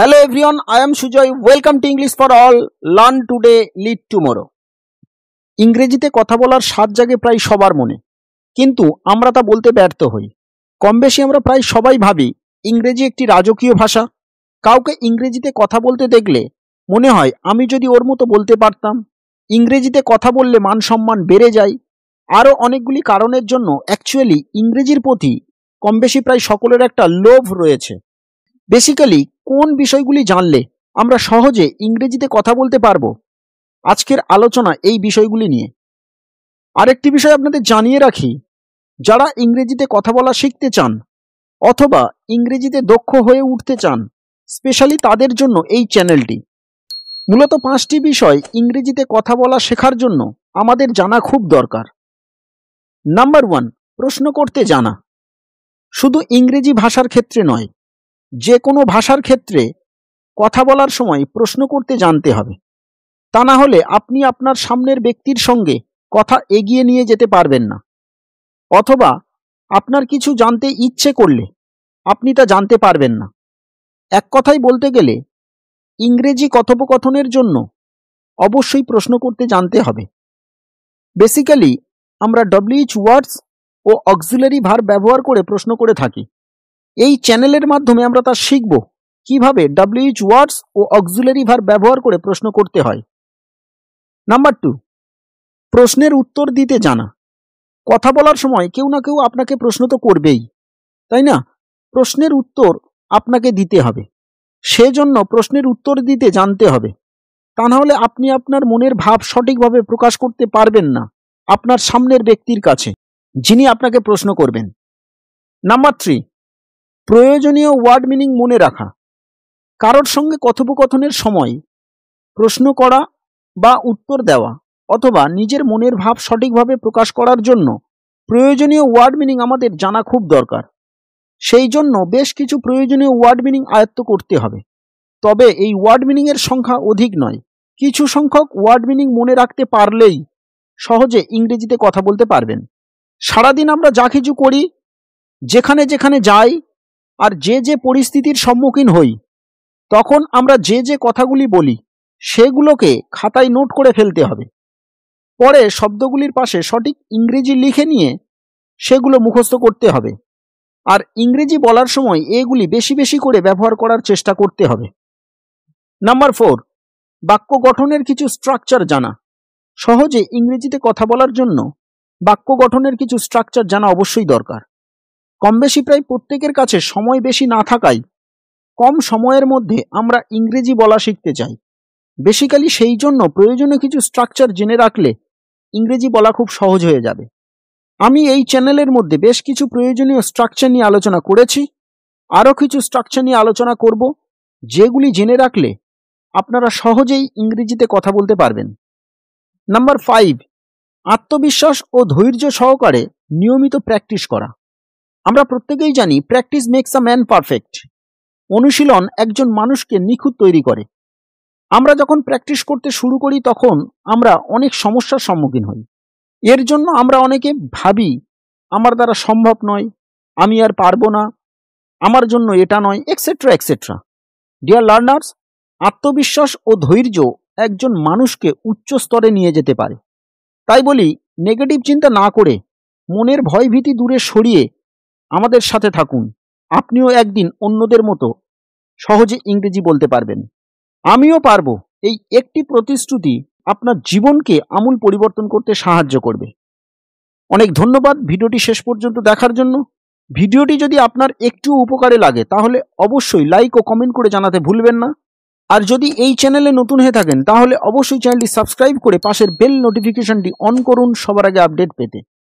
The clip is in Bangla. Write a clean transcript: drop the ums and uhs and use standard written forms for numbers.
Hello everyone, I am Sujoy. Welcome to English for all. Learn today, lead tomorrow. ইংরেজিতে কথা বলার স্বাদ জাগে প্রায় সবার মনে, কিন্তু আমরা তা বলতে ব্যর্থ হই। কম বেশি আমরা প্রায় সবাই ভাবি ইংরেজি একটি রাজকীয় ভাষা। কাউকে ইংরেজিতে কথা বলতে দেখলে মনে হয় আমি যদি ওর মতো বলতে পারতাম। ইংরেজিতে কথা বললে মান সম্মান বেড়ে যায়। আরও অনেকগুলি কারণের জন্য অ্যাকচুয়ালি ইংরেজির প্রতি কম বেশি প্রায় সকলের একটা লোভ রয়েছে। বেসিক্যালি কোন বিষয়গুলি জানলে আমরা সহজে ইংরেজিতে কথা বলতে পারবো, আজকের আলোচনা এই বিষয়গুলি নিয়ে। আরেকটি বিষয় আপনাদের জানিয়ে রাখি, যারা ইংরেজিতে কথা বলা শিখতে চান অথবা ইংরেজিতে দক্ষ হয়ে উঠতে চান, স্পেশালি তাদের জন্য এই চ্যানেলটি। মূলত 5টি বিষয় ইংরেজিতে কথা বলা শেখার জন্য আমাদের জানা খুব দরকার। নাম্বার 1, প্রশ্ন করতে জানা। শুধু ইংরেজি ভাষার ক্ষেত্রে নয়, যে কোনো ভাষার ক্ষেত্রে কথা বলার সময় প্রশ্ন করতে জানতে হবে। তা না হলে আপনি আপনার সামনের ব্যক্তির সঙ্গে কথা এগিয়ে নিয়ে যেতে পারবেন না, অথবা আপনার কিছু জানতে ইচ্ছে করলে আপনি তা জানতে পারবেন না। এক কথায় বলতে গেলে ইংরেজি কথোপকথনের জন্য অবশ্যই প্রশ্ন করতে জানতে হবে। বেসিক্যালি আমরা WH ওয়ার্ডস ও অক্সিলারি ভার্ব ব্যবহার করে প্রশ্ন করে থাকি। এই চ্যানেলের মাধ্যমে আমরা তা শিখব কিভাবে WH ওয়ার্ডস ও অক্সিলারি ভার্ব ব্যবহার করে প্রশ্ন করতে হয়। নাম্বার 2, প্রশ্নের উত্তর দিতে জানা। কথা বলার সময় কেউ না কেউ আপনাকে প্রশ্ন তো করবেই, তাই না? প্রশ্নের উত্তর আপনাকে দিতে হবে, সেজন্য প্রশ্নের উত্তর দিতে জানতে হবে। তা না হলে আপনি আপনার মনের ভাব সঠিকভাবে প্রকাশ করতে পারবেন না আপনার সামনের ব্যক্তির কাছে, যিনি আপনাকে প্রশ্ন করবেন। নাম্বার 3, প্রয়োজনীয় ওয়ার্ড মিনিং মনে রাখা। কারোর সঙ্গে কথোপকথনের সময় প্রশ্ন করা বা উত্তর দেওয়া অথবা নিজের মনের ভাব সঠিকভাবে প্রকাশ করার জন্য প্রয়োজনীয় ওয়ার্ড মিনিং আমাদের জানা খুব দরকার। সেই জন্য বেশ কিছু প্রয়োজনীয় ওয়ার্ড মিনিং আয়ত্ত করতে হবে। তবে এই ওয়ার্ড মিনিংয়ের সংখ্যা অধিক নয়। কিছু সংখ্যক ওয়ার্ড মিনিং মনে রাখতে পারলেই সহজে ইংরেজিতে কথা বলতে পারবেন। সারাদিন আমরা যা কিছু করি, যেখানে যেখানে যাই, আর যে যে পরিস্থিতির সম্মুখীন হই, তখন আমরা যে যে কথাগুলি বলি সেগুলোকে খাতায় নোট করে ফেলতে হবে। পরে শব্দগুলির পাশে সঠিক ইংরেজি লিখে নিয়ে সেগুলো মুখস্থ করতে হবে। আর ইংরেজি বলার সময় এগুলি বেশি বেশি করে ব্যবহার করার চেষ্টা করতে হবে। নাম্বার 4, বাক্য গঠনের কিছু স্ট্রাকচার জানা। সহজে ইংরেজিতে কথা বলার জন্য বাক্য গঠনের কিছু স্ট্রাকচার জানা অবশ্যই দরকার। কম বেশি প্রায় প্রত্যেকের কাছে সময় বেশি না থাকায় কম সময়ের মধ্যে আমরা ইংরেজি বলা শিখতে চাই। বেসিক্যালি সেই জন্য প্রয়োজনীয় কিছু স্ট্রাকচার জেনে রাখলে ইংরেজি বলা খুব সহজ হয়ে যাবে। আমি এই চ্যানেলের মধ্যে বেশ কিছু প্রয়োজনীয় স্ট্রাকচার নিয়ে আলোচনা করেছি, আরও কিছু স্ট্রাকচার নিয়ে আলোচনা করব, যেগুলি জেনে রাখলে আপনারা সহজেই ইংরেজিতে কথা বলতে পারবেন। নাম্বার 5, আত্মবিশ্বাস ও ধৈর্য সহকারে নিয়মিত প্র্যাকটিস করা। আমরা প্রত্যেকেই জানি practice makes a man perfect. অনুশীলন একজন মানুষকে নিখুঁত তৈরি করে। আমরা যখন প্র্যাকটিস করতে শুরু করি তখন আমরা অনেক সমস্যার সম্মুখীন হই। এর জন্য আমরা অনেকে ভাবি আমার দ্বারা সম্ভব নয়, আমি আর পারবো না, আমার জন্য এটা নয়, এক্সেট্রা এক্সেট্রা। ডিয়ার লার্নার্স, আত্মবিশ্বাস ও ধৈর্য একজন মানুষকে উচ্চ স্তরে নিয়ে যেতে পারে। তাই বলি, নেগেটিভ চিন্তা না করে মনের ভয়ভীতি দূরে সরিয়ে আমাদের সাথে থাকুন। আপনিও একদিন অন্যদের মতো সহজে ইংরেজি বলতে পারবেন। আমিও পারবো, এই একটি প্রতিশ্রুতি আপনার জীবনকে আমূল পরিবর্তন করতে সাহায্য করবে। অনেক ধন্যবাদ ভিডিওটি শেষ পর্যন্ত দেখার জন্য। ভিডিওটি যদি আপনার একটু উপকারে লাগে তাহলে অবশ্যই লাইক ও কমেন্ট করে জানাতে ভুলবেন না। আর যদি এই চ্যানেলে নতুন হয়ে থাকেন তাহলে অবশ্যই চ্যানেলটি সাবস্ক্রাইব করে পাশের বেল নোটিফিকেশনটি অন করুন সবার আগে আপডেট পেতে।